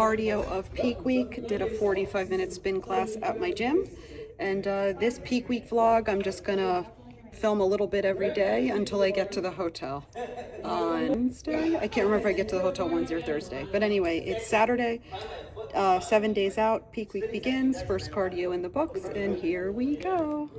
cardio of peak week. Did a 45-minute spin class at my gym. And this peak week vlog, I'm just gonna film a little bit every day until I get to the hotel on Wednesday. I can't remember if I get to the hotel Wednesday or Thursday. But anyway, it's Saturday, 7 days out, peak week begins, first cardio in the books, and here we go.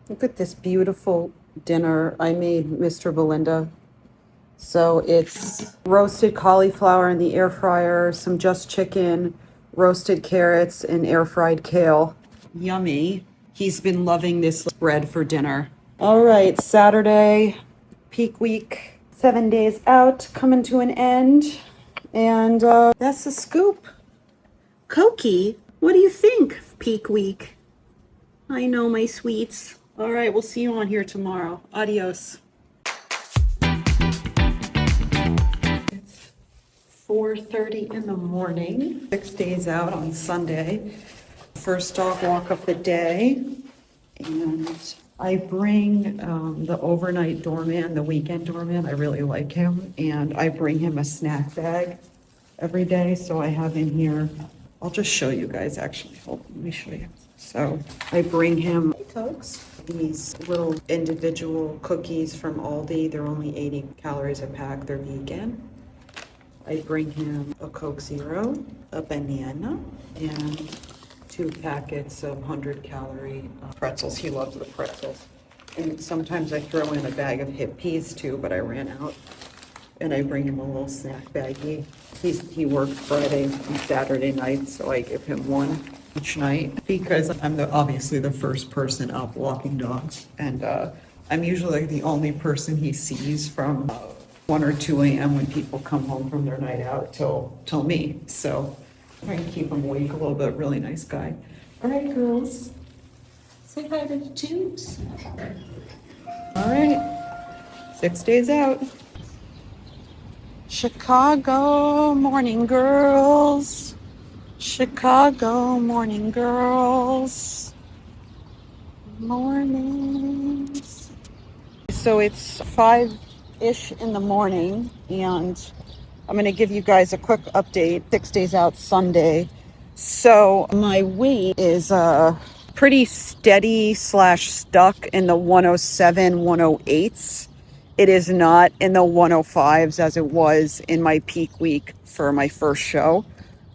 Look at this beautiful dinner I made, Mr. Belinda. So it's roasted cauliflower in the air fryer, some just chicken, roasted carrots, and air fried kale. Yummy. He's been loving this bread for dinner. All right, Saturday, peak week, 7 days out, coming to an end. And that's the scoop. Koki, what do you think of peak week? I know, my sweets. All right, we'll see you on here tomorrow. Adios. It's 4:30 in the morning, 6 days out on Sunday. First dog walk of the day. And I bring the overnight doorman, the weekend doorman. I really like him. And I bring him a snack bag every day. So I have in here, I'll just show you guys actually. Hold on, let me show you. So I bring him Cokes, these little individual cookies from Aldi. They're only 80 calories a pack. They're vegan. I bring him a Coke Zero, a banana, and 2 packets of 100-calorie pretzels. He loves the pretzels. And sometimes I throw in a bag of hip peas too, but I ran out. And I bring him a little snack baggie. He works Friday and Saturday nights, so I give him one each night because I'm obviously the first person up walking dogs, and I'm usually the only person he sees from 1 or 2 a.m. when people come home from their night out till me. So I'm trying to keep him awake a little bit. Really nice guy. All right, girls, say hi to the tubes. All right, 6 days out. Chicago morning girls. Chicago morning girls. Mornings. So it's 5-ish in the morning, and I'm going to give you guys a quick update. 6 days out Sunday. So my weight is pretty steady / stuck in the 107, 108s. It is not in the 105s as it was in my peak week for my first show.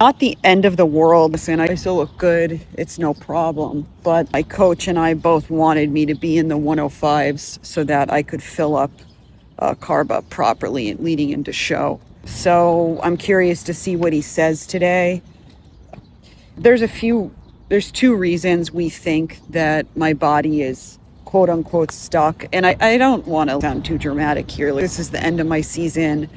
Not the end of the world. Listen, I still look good. It's no problem. But my coach and I both wanted me to be in the 105s so that I could fill up, carb up properly and leading into show. So I'm curious to see what he says today. There's 2 reasons we think that my body is quote unquote stuck. And I don't want to sound too dramatic here. This is the end of my season.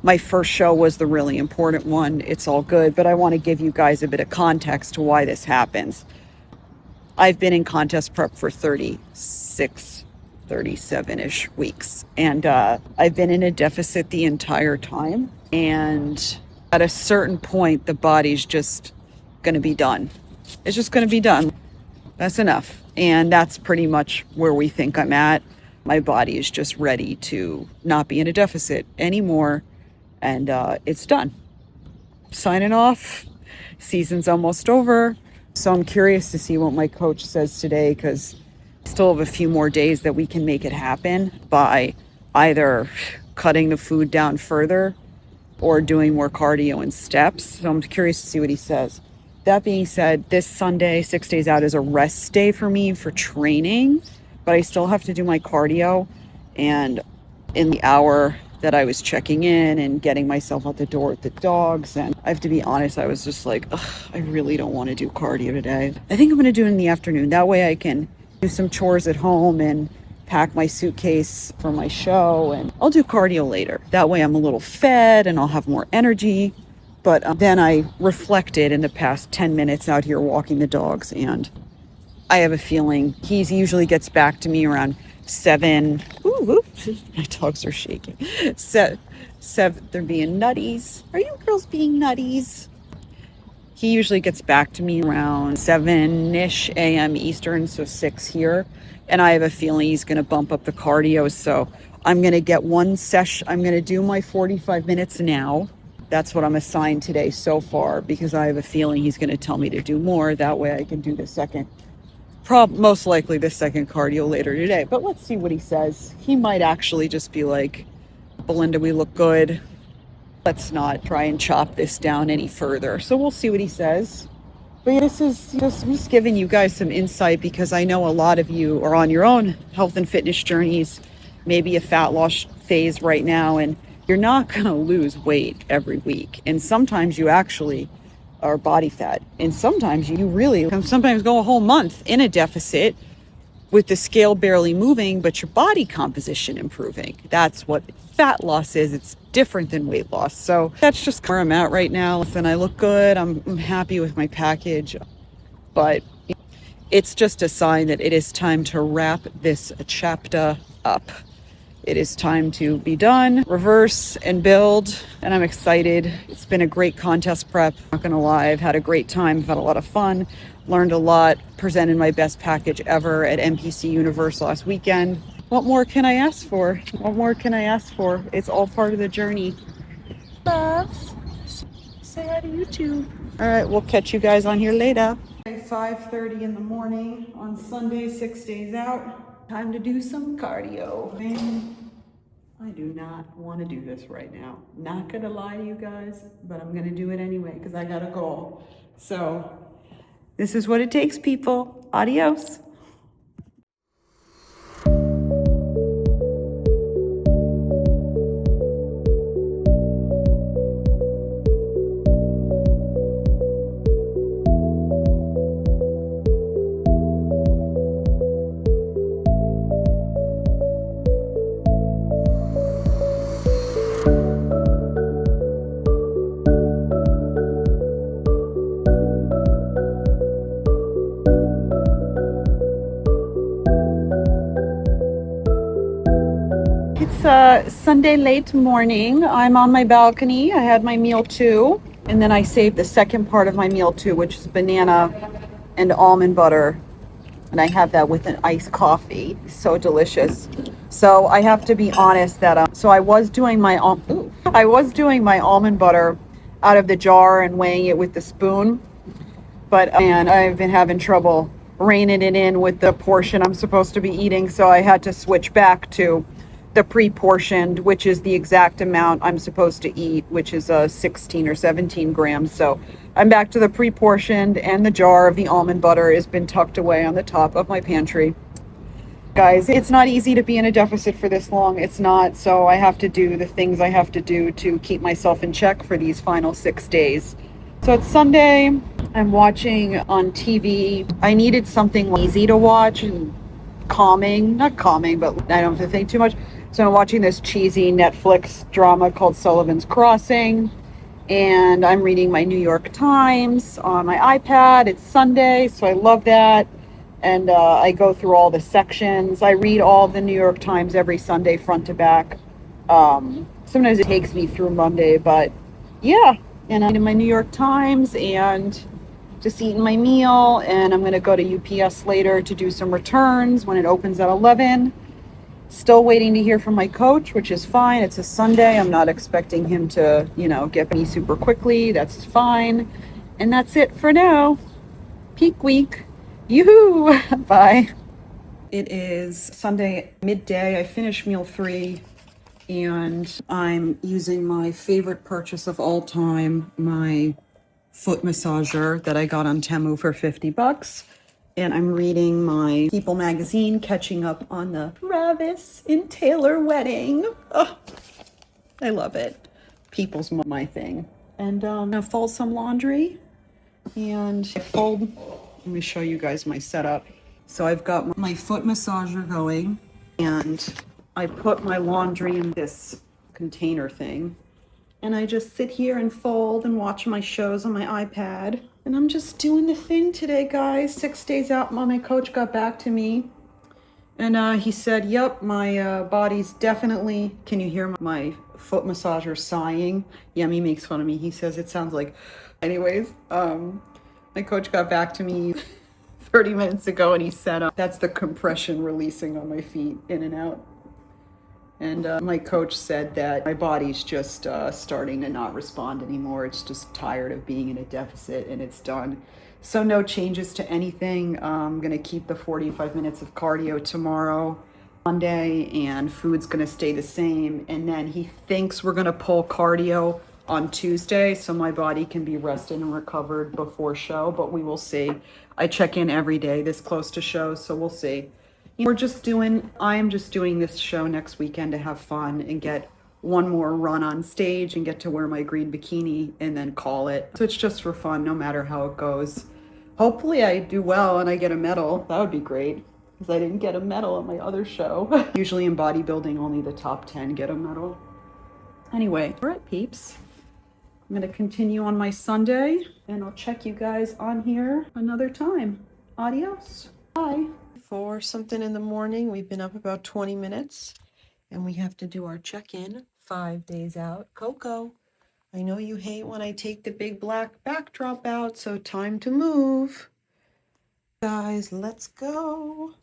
My first show was the really important one. It's all good, but I want to give you guys a bit of context to why this happens. I've been in contest prep for 36, 37-ish weeks, and I've been in a deficit the entire time. And at a certain point, the body's just going to be done. It's just going to be done. That's enough. And that's pretty much where we think I'm at. My body is just ready to not be in a deficit anymore. And it's done. Signing off. Season's almost over. So I'm curious to see what my coach says today, because I still have a few more days that we can make it happen by either cutting the food down further or doing more cardio and steps. So I'm curious to see what he says. That being said, this Sunday, 6 days out, is a rest day for me for training, but I still have to do my cardio. And in the hour that I was checking in and getting myself out the door with the dogs. And I have to be honest, I was just like, ugh, I really don't want to do cardio today. I think I'm going to do it in the afternoon. That way I can do some chores at home and pack my suitcase for my show, and I'll do cardio later. That way I'm a little fed and I'll have more energy. But then I reflected in the past 10 minutes out here walking the dogs, and I have a feeling he usually gets back to me around 7. Ooh, my dogs are shaking. Seven, they're being nutties. Are you girls being nutties? He usually gets back to me around 7-ish a.m. Eastern, so 6 here. And I have a feeling he's going to bump up the cardio. So I'm going to get one session. I'm going to do my 45 minutes now. That's what I'm assigned today so far, because I have a feeling he's going to tell me to do more. That way I can do the second, most likely the second cardio later today. But let's see what he says. He might actually just be like, Belinda, we look good. Let's not try and chop this down any further. So we'll see what he says. But this is just, I'm just giving you guys some insight, because I know a lot of you are on your own health and fitness journeys, maybe a fat loss phase right now, and you're not going to lose weight every week. And sometimes you actually are body fat. And sometimes you really sometimes go a whole month in a deficit with the scale barely moving, but your body composition improving. That's what fat loss is. It's different than weight loss. So that's just where I'm at right now. Listen, I look good. I'm happy with my package, but it's just a sign that it is time to wrap this chapter up. It is time to be done, reverse and build, and I'm excited. It's been a great contest prep. Not gonna lie, I've had a great time. I've had a lot of fun, learned a lot, presented my best package ever at NPC Universe last weekend. What more can I ask for? What more can I ask for? It's all part of the journey. Loves, say hi to YouTube. All right, we'll catch you guys on here later. 5:30 in the morning on Sunday, 6 days out. Time to do some cardio. Man, I do not want to do this right now. Not gonna lie to you guys, but I'm gonna do it anyway because I got a goal. So this is what it takes, people. Adios. It's Sunday late morning. I'm on my balcony. I had my meal too, and then I saved the second part of my meal too, which is banana and almond butter, and I have that with an iced coffee. So delicious. So I have to be honest that so I was doing my almond butter out of the jar and weighing it with the spoon, but and I've been having trouble reining it in with the portion I'm supposed to be eating, so I had to switch back to the pre-portioned, which is the exact amount I'm supposed to eat, which is 16 or 17 grams. So I'm back to the pre-portioned, and the jar of the almond butter has been tucked away on the top of my pantry. Guys, it's not easy to be in a deficit for this long. It's not. So I have to do the things I have to do to keep myself in check for these final 6 days. So it's Sunday. I'm watching on TV. I needed something easy to watch and calming, not calming, but I don't have to think too much. So I'm watching this cheesy Netflix drama called Sullivan's Crossing, and I'm reading my New York Times on my iPad. It's Sunday, so I love that. And I go through all the sections. I read all the New York Times every Sunday, front to back. Sometimes it takes me through Monday, but yeah. And I'm in my New York Times and just eating my meal, and I'm going to go to UPS later to do some returns when it opens at 11. Still waiting to hear from my coach, which is fine. It's a Sunday. I'm not expecting him to, get me super quickly. That's fine. And that's it for now. Peak week. Yoo-hoo! Bye. It is Sunday midday. I finished meal 3, and I'm using my favorite purchase of all time, my foot massager that I got on Temu for $50. And I'm reading my People magazine, catching up on the Travis and Taylor wedding. Oh, I love it. People's my thing. And I'm gonna fold some laundry and fold. Let me show you guys my setup. So I've got my foot massager going, and I put my laundry in this container thing. And I just sit here and fold and watch my shows on my iPad. And I'm just doing the thing today, guys. 6 days out, my coach got back to me. And he said, yep, my body's definitely, can you hear my foot massager sighing? Yemi makes fun of me. He says it sounds like, anyways, my coach got back to me 30 minutes ago and he said, that's the compression releasing on my feet in and out. And my coach said that my body's just starting to not respond anymore. It's just tired of being in a deficit and it's done. So no changes to anything. I'm going to keep the 45 minutes of cardio tomorrow, Monday, and food's going to stay the same. And then he thinks we're going to pull cardio on Tuesday so my body can be rested and recovered before show, but we will see. I check in every day this close to show, so we'll see. I am just doing this show next weekend to have fun and get one more run on stage and get to wear my green bikini and then call it. So it's just for fun, no matter how it goes. Hopefully I do well and I get a medal. That would be great, because I didn't get a medal at my other show. Usually in bodybuilding, only the top 10 get a medal. Anyway, all right, peeps. I'm going to continue on my Sunday, and I'll check you guys on here another time. Adios. Bye. 4 something in the morning. We've been up about 20 minutes and we have to do our check-in 5 days out. Coco, I know you hate when I take the big black backdrop out, so time to move. Guys, let's go.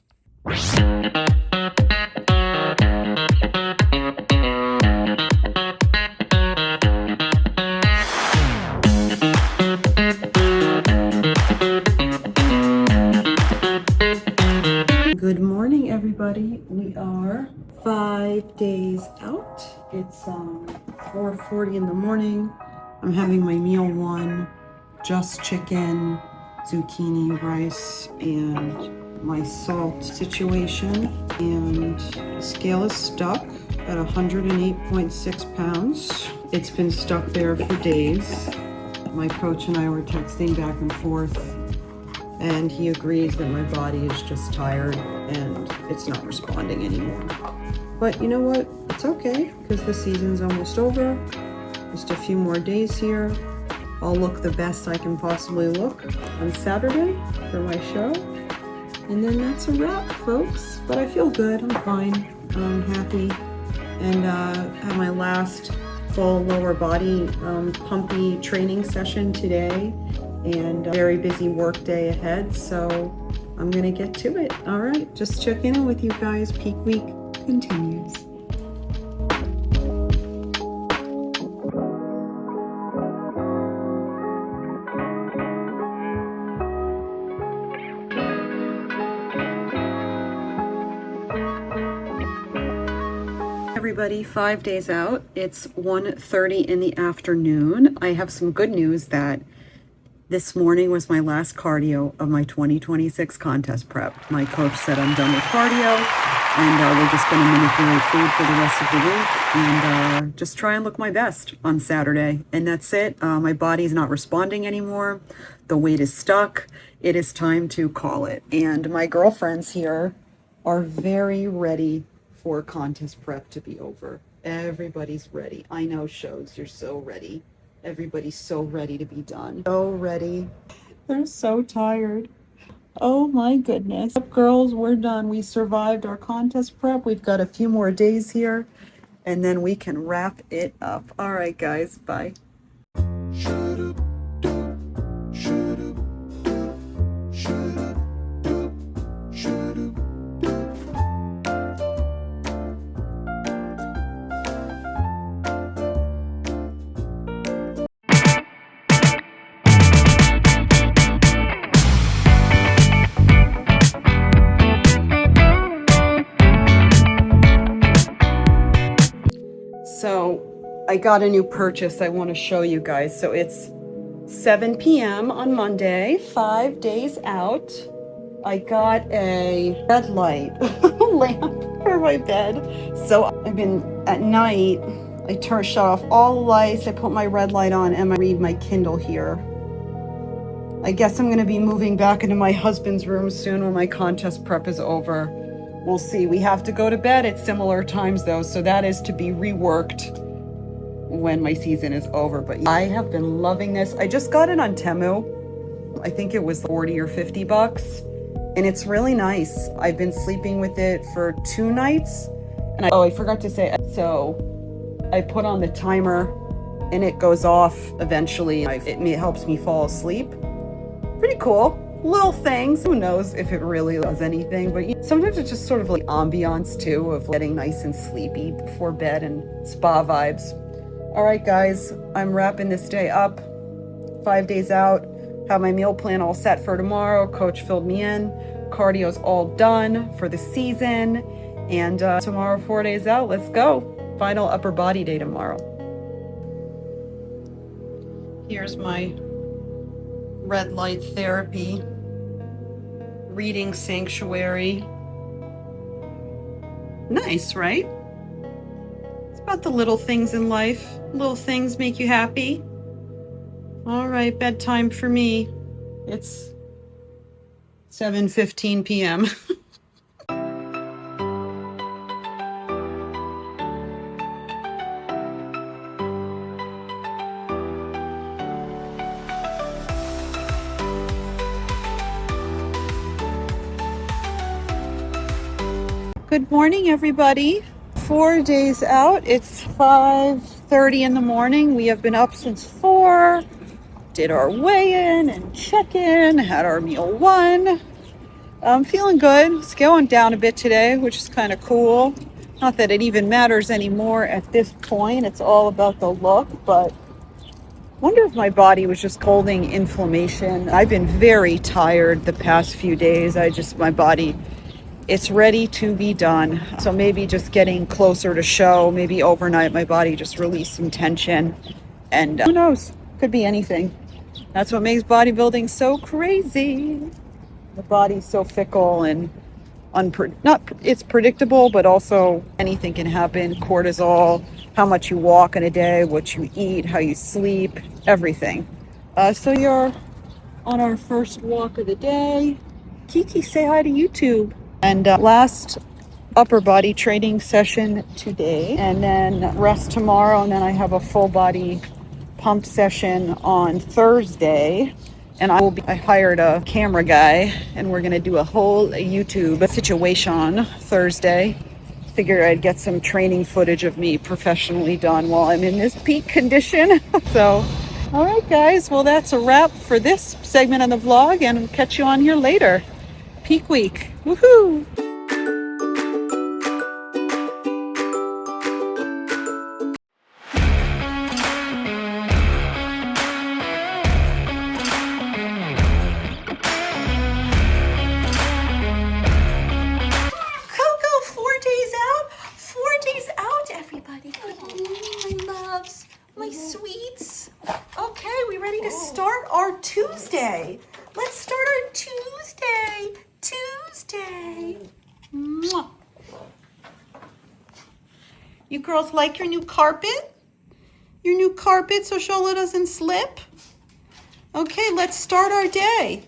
Good morning, everybody. We are 5 days out. It's 4:40 in the morning. I'm having my meal one, just chicken, zucchini, rice, and my salt situation. And the scale is stuck at 108.6 pounds. It's been stuck there for days. My coach and I were texting back and forth, and he agrees that my body is just tired and it's not responding anymore. But you know what? It's okay, because the season's almost over. Just a few more days here. I'll look the best I can possibly look on Saturday for my show. And then that's a wrap, folks. But I feel good. I'm fine. I'm happy. And have my last full lower body pumpy training session today. And a very busy work day ahead, so I'm gonna get to it. All right, just checking in with you guys. Peak week continues. Everybody, 5 days out. It's 1:30 in the afternoon. I have some good news that this morning was my last cardio of my 2026 contest prep. My coach said I'm done with cardio, and we're just going to manipulate food for the rest of the week and just try and look my best on Saturday. And that's it. My body's not responding anymore. The weight is stuck. It is time to call it. And my girlfriends here are very ready for contest prep to be over. Everybody's ready. I know, shows, you're so ready. Everybody's so ready to be done. So ready. They're so tired. Oh my goodness. Girls, we're done. We survived our contest prep. We've got a few more days here, and then we can wrap it up. All right, guys. Bye. So I got a new purchase I want to show you guys. So it's 7 p.m. on Monday, 5 days out. I got a red light lamp for my bed. So I've been at night, I shut off all the lights. I put my red light on and I read my Kindle here. I guess I'm going to be moving back into my husband's room soon when my contest prep is over. We'll see. We have to go to bed at similar times though, so that is to be reworked when my season is over. But I have been loving this. I just got it on Temu. I think it was 40 or 50 bucks. And it's really nice. I've been sleeping with it for 2 nights. And I forgot to say, so I put on the timer and it goes off eventually. It helps me fall asleep. Pretty cool. Little things. Who knows if it really does anything, but sometimes it's just sort of like ambiance too, of getting nice and sleepy before bed and spa vibes. All right, guys, I'm wrapping this day up. 5 days out. Have my meal plan all set for tomorrow. Coach filled me in. Cardio's all done for the season. And tomorrow, 4 days out, let's go. Final upper body day tomorrow. Here's my red light therapy reading sanctuary. Nice, right? It's about the little things in life. Little things make you happy. All right, bedtime for me. It's 7:15 p.m. Good morning, everybody. 4 days out. It's 5:30 in the morning. We have been up since 4. Did our weigh-in and check-in. Had our meal 1. I'm feeling good. It's going down a bit today, which is kind of cool. Not that it even matters anymore at this point. It's all about the look, but wonder if my body was just holding inflammation. I've been very tired the past few days. My body, it's ready to be done. So maybe just getting closer to show, maybe overnight my body just released some tension. And who knows? Could be anything. That's what makes bodybuilding so crazy. The body's so fickle and it's predictable, but also anything can happen. Cortisol, how much you walk in a day, what you eat, how you sleep, everything. So you're on our first walk of the day. Kiki, say hi to YouTube. And last upper body training session today, and then rest tomorrow, and then I have a full body pump session on Thursday. And I hired a camera guy, and we're gonna do a whole YouTube situation Thursday. Figured I'd get some training footage of me professionally done while I'm in this peak condition. So, all right, guys. Well, that's a wrap for this segment of the vlog, and we'll catch you on here later. Peak week. Woohoo! My sweets. Okay, we ready to start our Tuesday? Let's start our Tuesday. Mwah. You girls like your new carpet? Your new carpet so Shola doesn't slip? Okay, let's start our day.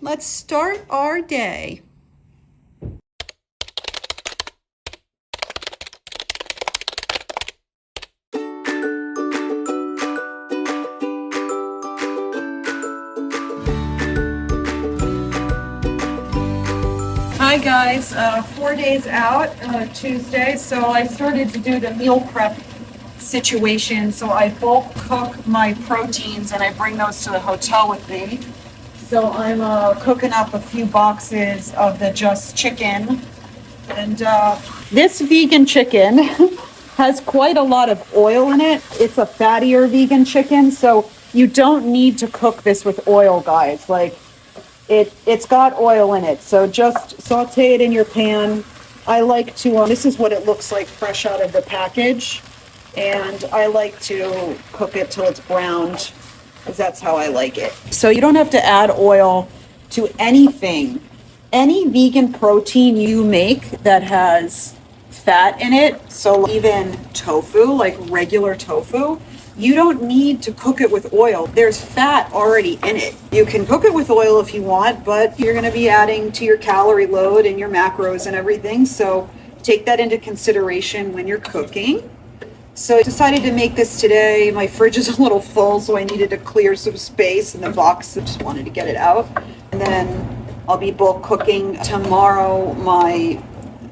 Hi guys, 4 days out, Tuesday, so I started to do the meal prep situation. So I bulk cook my proteins and I bring those to the hotel with me. So I'm cooking up a few boxes of the Just Chicken. And this vegan chicken has quite a lot of oil in it. It's a fattier vegan chicken, so you don't need to cook this with oil, guys. Like, it's got oil in it, so just saute it in your pan. I like to, this is what it looks like fresh out of the package, and I like to cook it till it's browned, because that's how I like it. So you don't have to add oil to anything. Any vegan protein you make that has fat in it. So even tofu, like regular tofu, you don't need to cook it with oil. There's fat already in it. You can cook it with oil if you want, but you're going to be adding to your calorie load and your macros and everything. So take that into consideration when you're cooking. So I decided to make this today. My fridge is a little full, so I needed to clear some space in the box. I just wanted to get it out. And then I'll be bulk cooking tomorrow my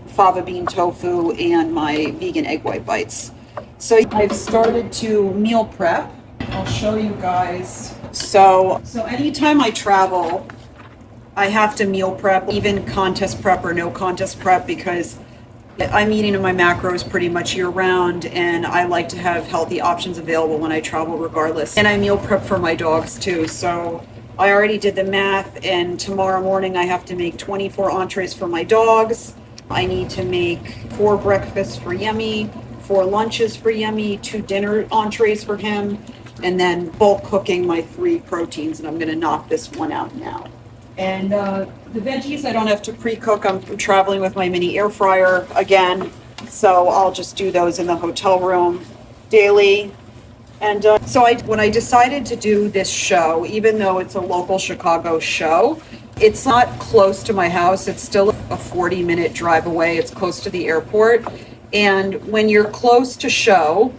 fava bean tofu and my vegan egg white bites. So I've started to meal prep. I'll show you guys. So anytime I travel, I have to meal prep, even contest prep or no contest prep, because I'm eating my macros pretty much year round, and I like to have healthy options available when I travel regardless. And I meal prep for my dogs too. So I already did the math, and tomorrow morning I have to make 24 entrees for my dogs. I need to make 4 breakfasts for Yummy, 4 lunches for Yummy, 2 dinner entrees for him, and then bulk cooking my 3 proteins, and I'm gonna knock this one out now. And the veggies I don't have to pre-cook. I'm traveling with my mini air fryer again, so I'll just do those in the hotel room daily. And when I decided to do this show, even though it's a local Chicago show, it's not close to my house. It's still a 40-minute drive away. It's close to the airport. And when you're close to show,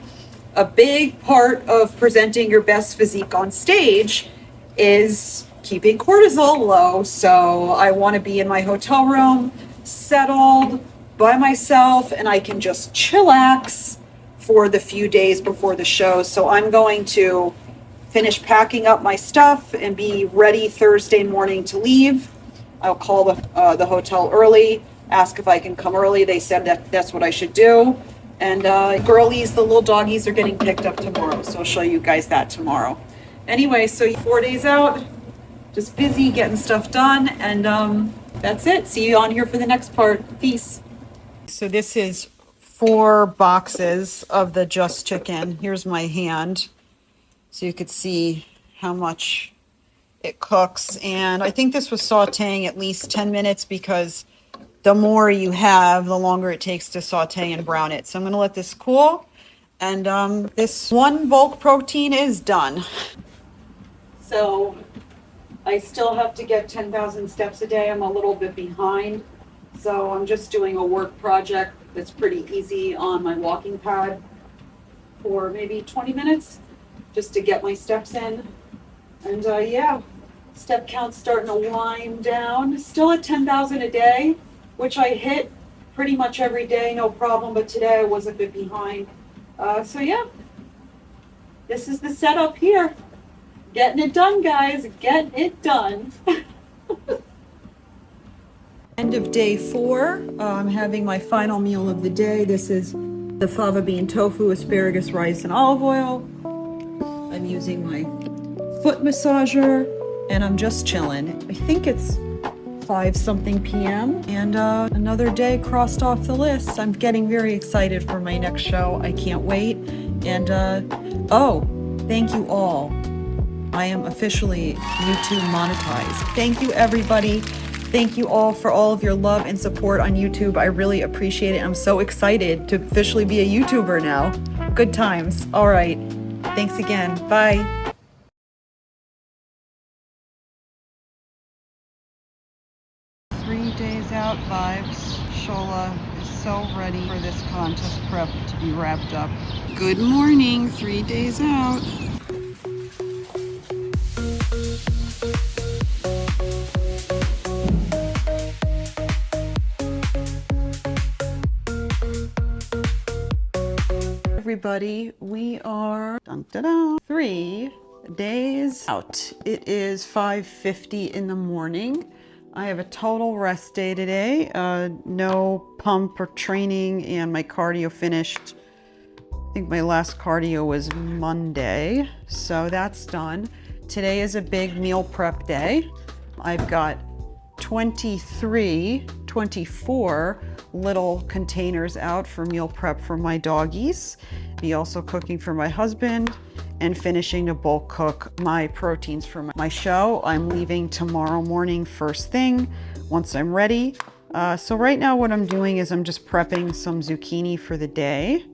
a big part of presenting your best physique on stage is keeping cortisol low. So I want to be in my hotel room, settled by myself, and I can just chillax for the few days before the show. So I'm going to finish packing up my stuff and be ready Thursday morning to leave. I'll call the hotel early, ask if I can come early. They said that that's what I should do. And girlies, the little doggies, are getting picked up tomorrow. So I'll show you guys that tomorrow. Anyway, so 4 days out, just busy getting stuff done, and that's it. See you on here for the next part. Peace. So this is 4 boxes of the Just Chicken. Here's my hand, so you could see how much it cooks. And I think this was sauteing at least 10 minutes, because the more you have, the longer it takes to saute and brown it. So I'm gonna let this cool, and this 1 bulk protein is done. So I still have to get 10,000 steps a day. I'm a little bit behind. So I'm just doing a work project that's pretty easy on my walking pad for maybe 20 minutes just to get my steps in. And yeah, step count's starting to wind down. Still at 10,000 a day, which I hit pretty much every day, no problem. But today I was a bit behind. So yeah, this is the setup here. Getting it done, guys. Get it done. End of day 4. I'm having my final meal of the day. This is the fava bean tofu, asparagus, rice, and olive oil. I'm using my foot massager, and I'm just chilling. I think it's 5-something p.m. and another day crossed off the list. I'm getting very excited for my next show. I can't wait. And thank you all. I am officially YouTube monetized. Thank you, everybody. Thank you all for all of your love and support on YouTube. I really appreciate it. I'm so excited to officially be a YouTuber now. Good times. All right. Thanks again. Bye. Three days out vibes. Shola is so ready for this contest prep to be wrapped up. Good morning. 3 days out. Everybody, we are 3 days out. It is 5:50 in the morning. I have a total rest day today. No pump or training, and my cardio finished. I think my last cardio was Monday, so that's done. Today is a big meal prep day. I've got 24 little containers out for meal prep for my doggies. Be also cooking for my husband and finishing to bulk cook my proteins for my show. I'm leaving tomorrow morning first thing once I'm ready. So right now what I'm doing is I'm just prepping some zucchini for the day.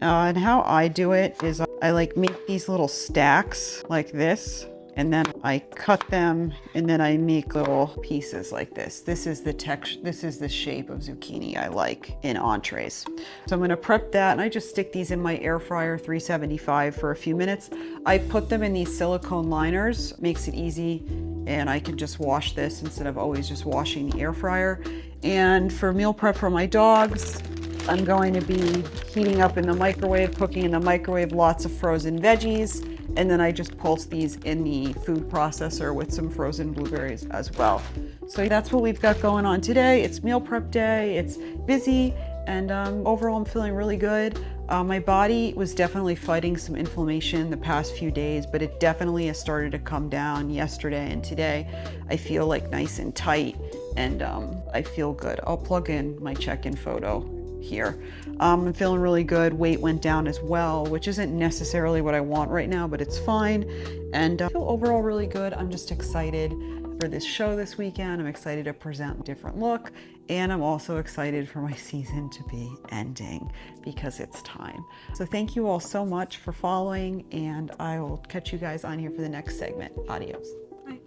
And how I do it is I like make these little stacks like this, and then I cut them, and then I make little pieces like this. This is the texture, this is the shape of zucchini I like in entrees. So I'm gonna prep that, and I just stick these in my air fryer 375 for a few minutes. I put them in these silicone liners, makes it easy, and I can just wash this instead of always just washing the air fryer. And for meal prep for my dogs, I'm going to be heating up in the microwave, cooking in the microwave, lots of frozen veggies. And then I just pulse these in the food processor with some frozen blueberries as well. So that's what we've got going on today. It's meal prep day, it's busy, and overall I'm feeling really good. My body was definitely fighting some inflammation the past few days, but it definitely has started to come down yesterday and today. I feel like nice and tight, and I feel good. I'll plug in my check-in photo here. I'm feeling really good. Weight went down as well, which isn't necessarily what I want right now, but it's fine. And I feel overall really good. I'm just excited for this show this weekend. I'm excited to present a different look. And I'm also excited for my season to be ending because it's time. So thank you all so much for following, and I will catch you guys on here for the next segment. Adios. Bye.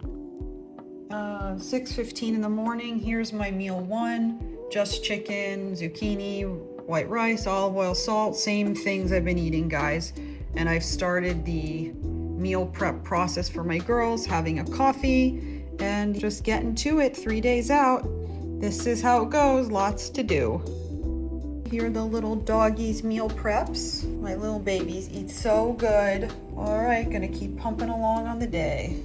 6:15 in the morning. Here's my meal one. Just chicken, zucchini, white rice, olive oil, salt, same things I've been eating, guys. And I've started the meal prep process for my girls, having a coffee and just getting to it 3 days out. This is how it goes, lots to do. Here are the little doggies' meal preps. My little babies eat so good. All right, gonna keep pumping along on the day.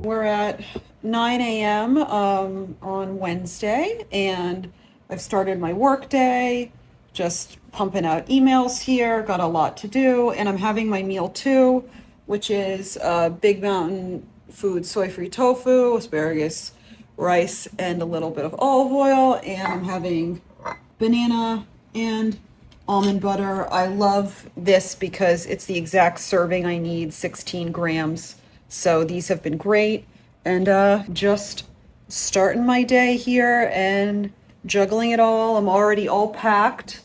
We're at 9 a.m. On Wednesday, and I've started my work day, just pumping out emails here, got a lot to do, and I'm having my meal two, which is Big Mountain Food soy-free tofu, asparagus, rice, and a little bit of olive oil, and I'm having banana and almond butter. I love this because it's the exact serving I need, 16 grams. So these have been great, and just starting my day here and juggling it all. I'm already all packed.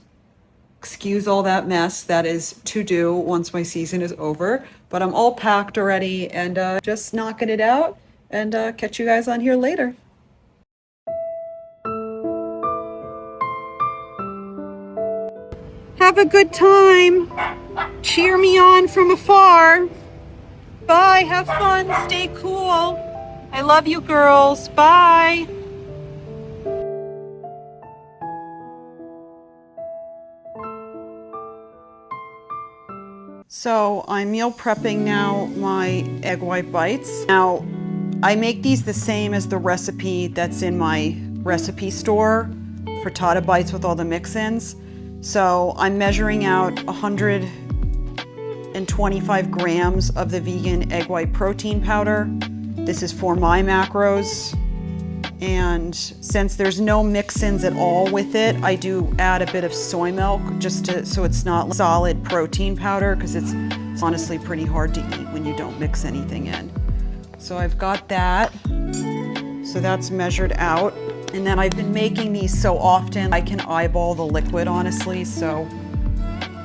Excuse all that mess that is to do once my season is over, but I'm all packed already, and just knocking it out, and catch you guys on here later. Have a good time. Cheer me on from afar. Bye, have fun, stay cool. I love you girls, bye. So I'm meal prepping now my egg white bites. Now, I make these the same as the recipe that's in my recipe store, frittata bites with all the mix-ins. So I'm measuring out 125 grams of the vegan egg white protein powder. This is for my macros. And since there's no mix-ins at all with it, I do add a bit of soy milk so it's not solid protein powder, because it's honestly pretty hard to eat when you don't mix anything in. So I've got that. So that's measured out. And then I've been making these so often I can eyeball the liquid, honestly. So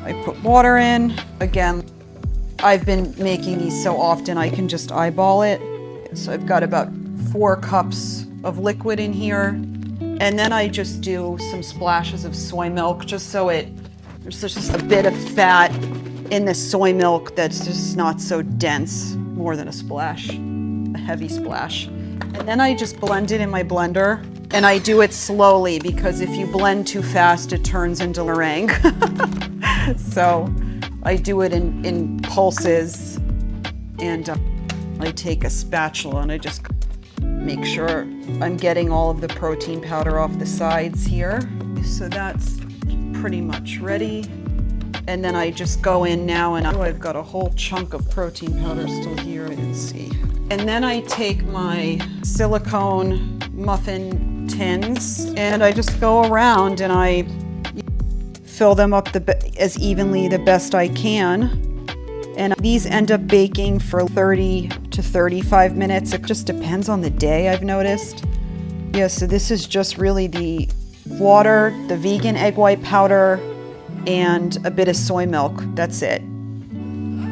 I put water in. Again, I've been making these so often I can just eyeball it. So I've got about 4 cups of liquid in here. And then I just do some splashes of soy milk, just so there's just a bit of fat in the soy milk that's just not so dense, more than a splash, a heavy splash. And then I just blend it in my blender, and I do it slowly because if you blend too fast, it turns into meringue. So I do it in pulses, and I take a spatula and I just make sure I'm getting all of the protein powder off the sides here. So that's pretty much ready. And then I just go in now, and I've got a whole chunk of protein powder still here, I didn't see. And then I take my silicone muffin tins and I just go around and I fill them up as evenly the best I can. And these end up baking for 30 to 35 minutes. It just depends on the day, I've noticed. Yeah, so this is just really the water, the vegan egg white powder, and a bit of soy milk. That's it.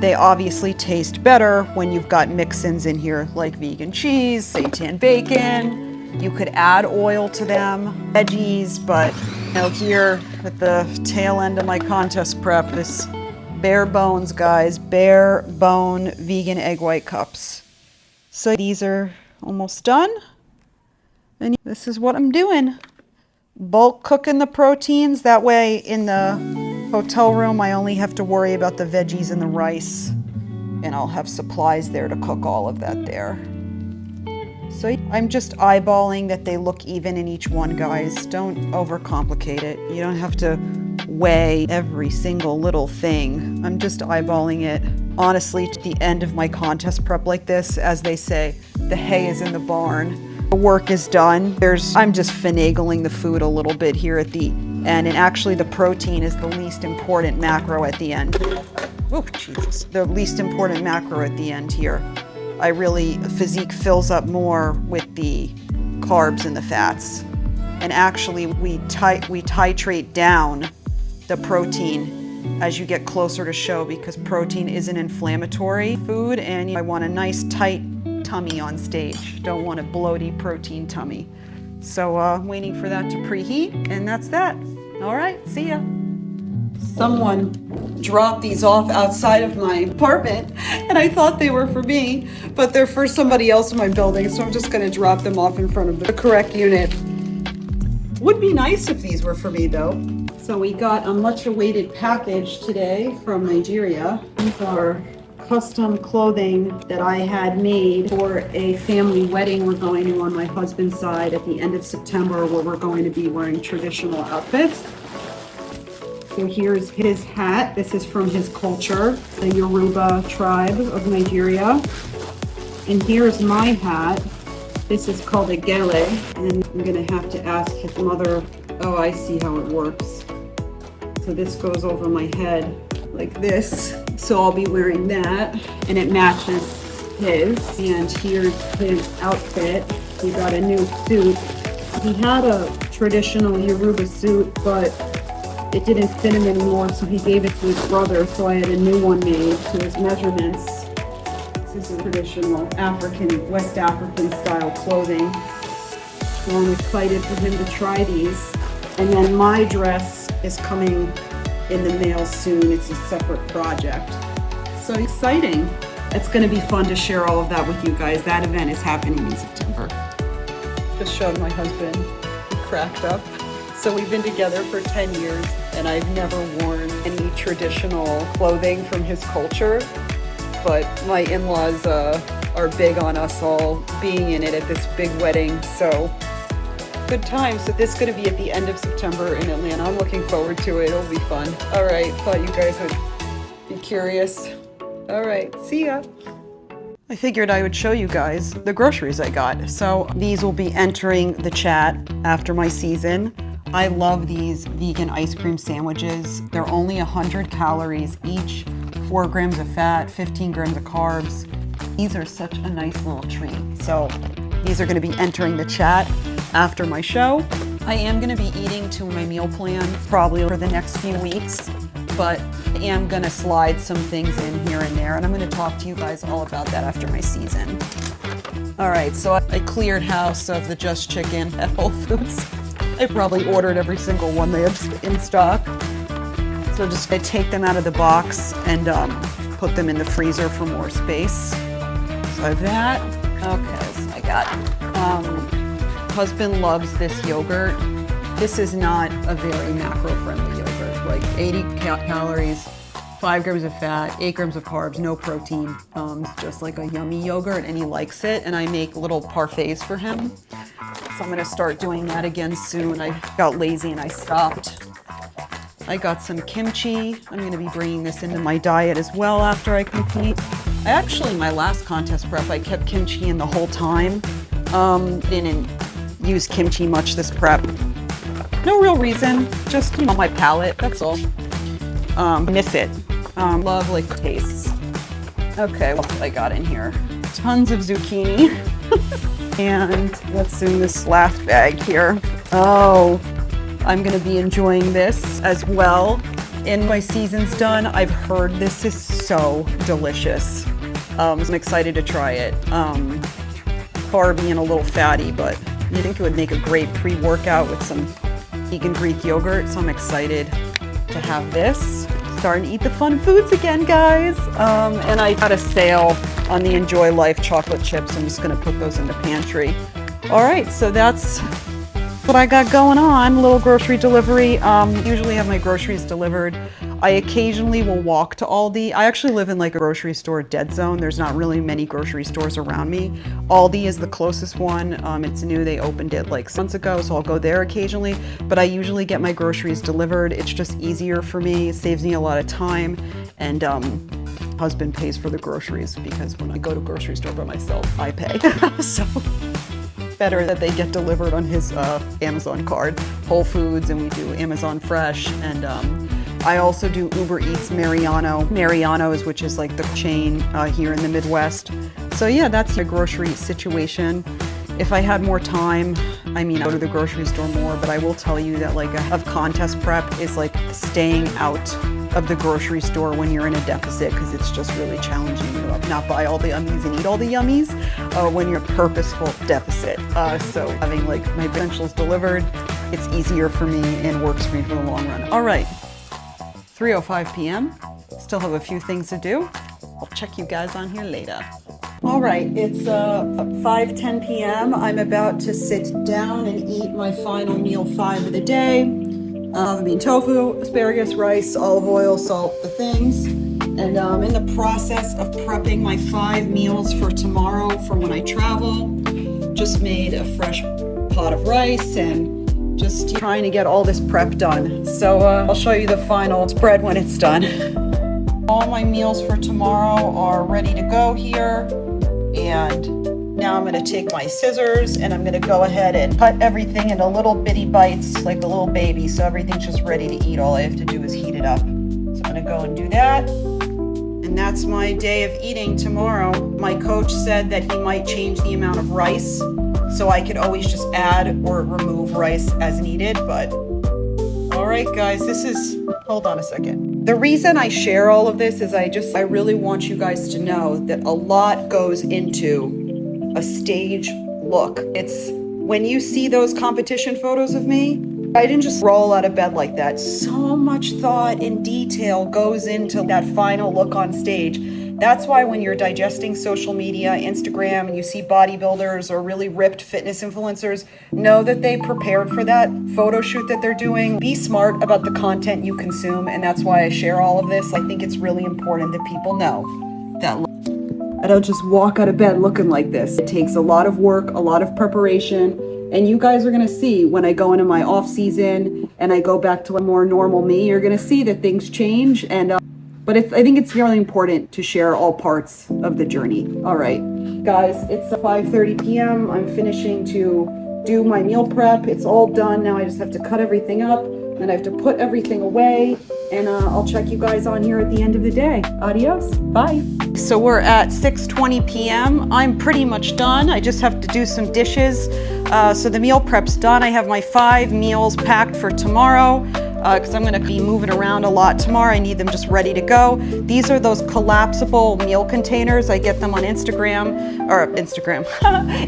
They obviously taste better when you've got mix-ins in here like vegan cheese, seitan bacon. You could add oil to them, veggies, but here at the tail end of my contest prep, this bare bones, guys, bare bone vegan egg white cups. So these are almost done. And this is what I'm doing. Bulk cooking the proteins. That way in the hotel room, I only have to worry about the veggies and the rice. And I'll have supplies there to cook all of that there. So I'm just eyeballing that they look even in each one, guys. Don't overcomplicate it. You don't have to weigh every single little thing. I'm just eyeballing it. Honestly, to the end of my contest prep like this, as they say, the hay is in the barn. The work is done. I'm just finagling the food a little bit here at the end, and actually the protein is the least important macro at the end. Oh, Jesus. The least important macro at the end here. Physique fills up more with the carbs and the fats. And actually we titrate down the protein as you get closer to show, because protein is an inflammatory food and I want a nice tight tummy on stage. Don't want a bloaty protein tummy. So I'm waiting for that to preheat, and that's that. All right, see ya. Someone dropped these off outside of my apartment and I thought they were for me, but they're for somebody else in my building, so I'm just gonna drop them off in front of the correct unit. Would be nice if these were for me though. So we got a much awaited package today from Nigeria. These are custom clothing that I had made for a family wedding we're going to on my husband's side at the end of September, where we're going to be wearing traditional outfits. So here's his hat. This is from his culture, the Yoruba tribe of Nigeria. And here's my hat. This is called a gele, and I'm gonna have to ask his mother. Oh, I see how it works. So this goes over my head like this. So I'll be wearing that, and it matches his. And here's his outfit. He got a new suit. He had a traditional Yoruba suit, but it didn't fit him anymore, so he gave it to his brother, so I had a new one made to his measurements. This is a traditional West African style clothing. So I'm excited for him to try these. And then my dress is coming in the mail soon. It's a separate project. So exciting. It's gonna be fun to share all of that with you guys. That event is happening in September. Just showed my husband. He cracked up. So we've been together for 10 years and I've never worn any traditional clothing from his culture, but my in-laws are big on us all being in it at this big wedding, so good time. So this is going to be at the end of September in Atlanta. I'm looking forward to it. It'll be fun. All right, thought you guys would be curious. All right, see ya. I figured I would show you guys the groceries I got. So these will be entering the chat after my season. I love these vegan ice cream sandwiches. They're only 100 calories each, 4 grams of fat, 15 grams of carbs. These are such a nice little treat. So these are gonna be entering the chat after my show. I am gonna be eating to my meal plan probably for the next few weeks, but I am gonna slide some things in here and there, and I'm gonna talk to you guys all about that after my season. All right, so I cleared house of the Just Chicken at Whole Foods. I probably ordered every single one they have in stock. So I take them out of the box and put them in the freezer for more space. So I have that. Okay, so I got, husband loves this yogurt. This is not a very macro-friendly yogurt, like 80 calories, 5 grams of fat, 8 grams of carbs, no protein. Just like a yummy yogurt, and he likes it. And I make little parfaits for him. So I'm gonna start doing that again soon. I got lazy and I stopped. I got some kimchi. I'm gonna be bringing this into my diet as well after I compete. Actually, my last contest prep, I kept kimchi in the whole time. Didn't use kimchi much this prep. No real reason, just, you know, my palate, that's all. Miss it. Love like tastes. Okay, what I got in here? Tons of zucchini. And what's in this last bag here? Oh, I'm gonna be enjoying this as well. And my season's done. I've heard this is so delicious. So I'm excited to try it. Carby and a little fatty, but I think it would make a great pre-workout with some vegan Greek yogurt. So I'm excited to have this. Starting to eat the fun foods again, guys. And I got a sale on the Enjoy Life chocolate chips. I'm just gonna put those in the pantry. All right, so that's what I got going on. Little grocery delivery. Usually have my groceries delivered. I occasionally will walk to Aldi. I actually live in like a grocery store dead zone. There's not really many grocery stores around me. Aldi is the closest one. It's new. They opened it like months ago, so I'll go there occasionally. But I usually get my groceries delivered. It's just easier for me. It saves me a lot of time. And husband pays for the groceries because when I go to grocery store by myself, I pay. So better that they get delivered on his Amazon card. Whole Foods, and we do Amazon Fresh, and I also do Uber Eats Mariano's, which is like the chain here in the Midwest. So yeah, that's your grocery situation. If I had more time, I mean, I go to the grocery store more, but I will tell you that like a contest prep is like staying out of the grocery store when you're in a deficit, because it's just really challenging to not buy all the yummies and eat all the yummies when you're purposeful deficit. So having like my essentials delivered, it's easier for me and works for me for the long run. All right, 3:05 p.m. Still have a few things to do. I'll check you guys on here later. All right, it's 5:10 p.m. I'm about to sit down and eat my final meal 5 of the day. I mean, tofu, asparagus, rice, olive oil, salt, the things. And I'm in the process of prepping my 5 meals for tomorrow for when I travel. Just made a fresh pot of rice and just trying to get all this prep done. So I'll show you the final spread when it's done. All my meals for tomorrow are ready to go here. And now I'm going to take my scissors and I'm going to go ahead and cut everything into little bitty bites like a little baby, so everything's just ready to eat. All I have to do is heat it up. So I'm going to go and do that. And that's my day of eating tomorrow. My coach said that he might change the amount of rice, so I could always just add or remove rice as needed. But all right, guys, hold on a second. The reason I share all of this is I really want you guys to know that a lot goes into a stage look. It's when you see those competition photos of me, I didn't just roll out of bed like that. So much thought and detail goes into that final look on stage. That's why when you're digesting social media, Instagram, and you see bodybuilders or really ripped fitness influencers, know that they prepared for that photo shoot that they're doing. Be smart about the content you consume, and that's why I share all of this. I think it's really important that people know that I don't just walk out of bed looking like this. It takes a lot of work, a lot of preparation, and you guys are gonna see when I go into my off season and I go back to a more normal me, you're gonna see that things change. And but I think it's really important to share all parts of the journey. All right, guys, it's 5:30 p.m. I'm finishing to do my meal prep. It's all done now. I just have to cut everything up and I have to put everything away. And I'll check you guys on here at the end of the day. Adios. Bye. So we're at 6:20 p.m. I'm pretty much done. I just have to do some dishes. So the meal prep's done. I have my 5 meals packed for tomorrow because I'm going to be moving around a lot tomorrow. I need them just ready to go. These are those collapsible meal containers. I get them on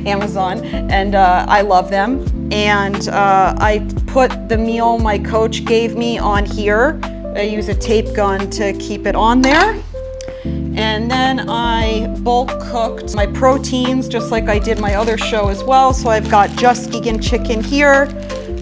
Amazon, and I love them. And I put the meal my coach gave me on here. I use a tape gun to keep it on there. And then I bulk cooked my proteins just like I did my other show as well. So I've got just vegan chicken here,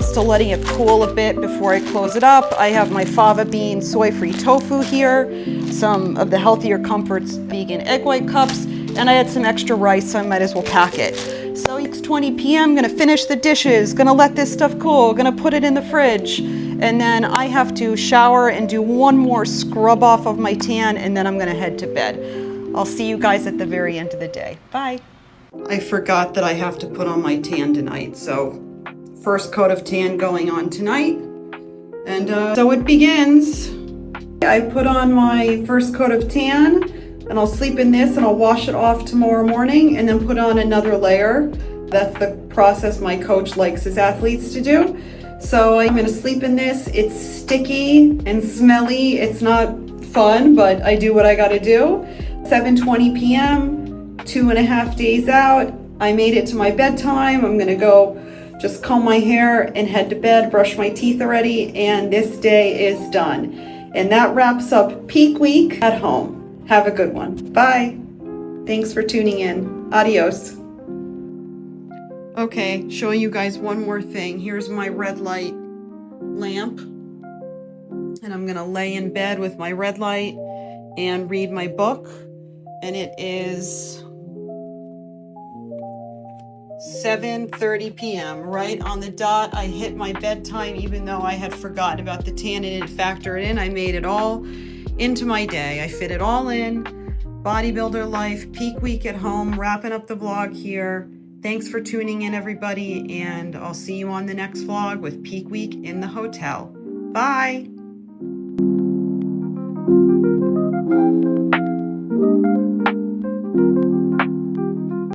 still letting it cool a bit before I close it up. I have my fava bean soy-free tofu here, some of the Healthier Comforts vegan egg white cups, and I had some extra rice, so I might as well pack it. So 6:20 p.m., gonna finish the dishes, gonna let this stuff cool, gonna put it in the fridge, and then I have to shower and do one more scrub off of my tan, and then I'm gonna head to bed. I'll see you guys at the very end of the day. Bye. I forgot that I have to put on my tan tonight, so first coat of tan going on tonight, and so it begins. I put on my first coat of tan. and I'll sleep in this and I'll wash it off tomorrow morning and then put on another layer. That's the process my coach likes his athletes to do. So I'm gonna sleep in this. It's sticky and smelly. It's not fun, but I do what I gotta do. 7:20 p.m., 2.5 days out. I made it to my bedtime. I'm gonna go just comb my hair and head to bed, brush my teeth already, and this day is done. And that wraps up peak week at home. Have a good one. Bye. Thanks for tuning in. Adios. Okay, showing you guys one more thing. Here's my red light lamp. And I'm gonna lay in bed with my red light and read my book. And it is 7:30 p.m. Right on the dot. I hit my bedtime even though I had forgotten about the tan and didn't factor it in. I made it all into my day. I fit it all in. Bodybuilder life, peak week at home, wrapping up the vlog here. Thanks for tuning in, everybody, and I'll see you on the next vlog with peak week in the hotel. Bye.